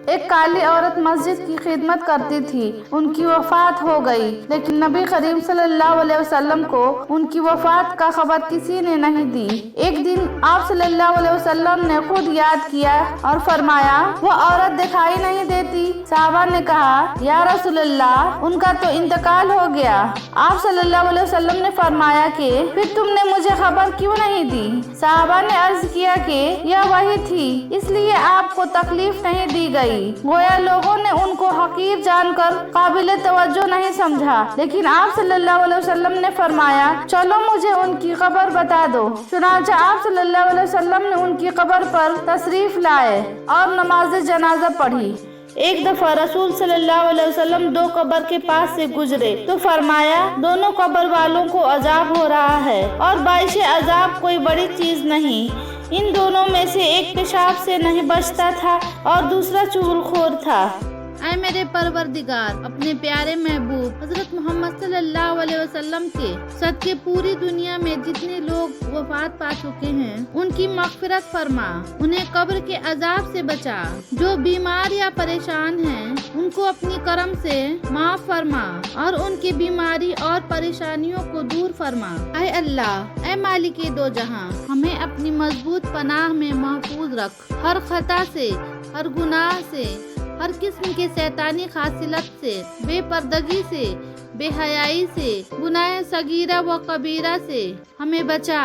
ایک کالی عورت مسجد کی خدمت کرتی تھی، ان کی وفات ہو گئی، لیکن نبی کریم صلی اللہ علیہ وسلم کو ان کی وفات کا خبر کسی نے نہیں دی۔ ایک دن آپ صلی اللہ علیہ وسلم نے خود یاد کیا اور فرمایا وہ عورت دکھائی نہیں دیتی۔ صحابہ نے کہا یا رسول اللہ ان کا تو انتقال ہو گیا۔ آپ صلی اللہ علیہ وسلم نے فرمایا کہ پھر تم نے مجھے خبر کیوں نہیں دی؟ صحابہ نے عرض کیا کہ یہ وہی تھی، اس لیے آپ کو تکلیف نہیں دی گئی۔ گویا لوگوں نے ان کو حقیر جان کر قابل توجہ نہیں سمجھا، لیکن آپ صلی اللہ علیہ وسلم نے فرمایا چلو مجھے ان کی قبر بتا دو۔ چنانچہ آپ صلی اللہ علیہ وسلم نے ان کی قبر پر تشریف لائے اور نماز جنازہ پڑھی۔ ایک دفعہ رسول صلی اللہ علیہ وسلم دو قبر کے پاس سے گزرے تو فرمایا دونوں قبر والوں کو عذاب ہو رہا ہے اور باعث عذاب کوئی بڑی چیز نہیں۔ ان دونوں میں سے ایک پیشاب سے نہیں بچتا تھا اور دوسرا چغل خور تھا۔ اے میرے پروردگار، اپنے پیارے محبوب حضرت محمد صلی اللہ علیہ وسلم کے صدقے پوری دنیا میں جتنے لوگ وفات پا چکے ہیں ان کی مغفرت فرما، انہیں قبر کے عذاب سے بچا۔ جو بیمار یا پریشان ہیں ان کو اپنی کرم سے معاف فرما اور ان کی بیماری اور پریشانیوں کو دور فرما۔ اے اللہ، اے مالک دو جہاں، ہمیں اپنی مضبوط پناہ میں محفوظ رکھ، ہر خطا سے، ہر گناہ سے، ہر قسم کے شیطانی خاصلت سے، بے پردگی سے، بے حیائی سے، گناہ صغیرہ و کبیرہ سے ہمیں بچا۔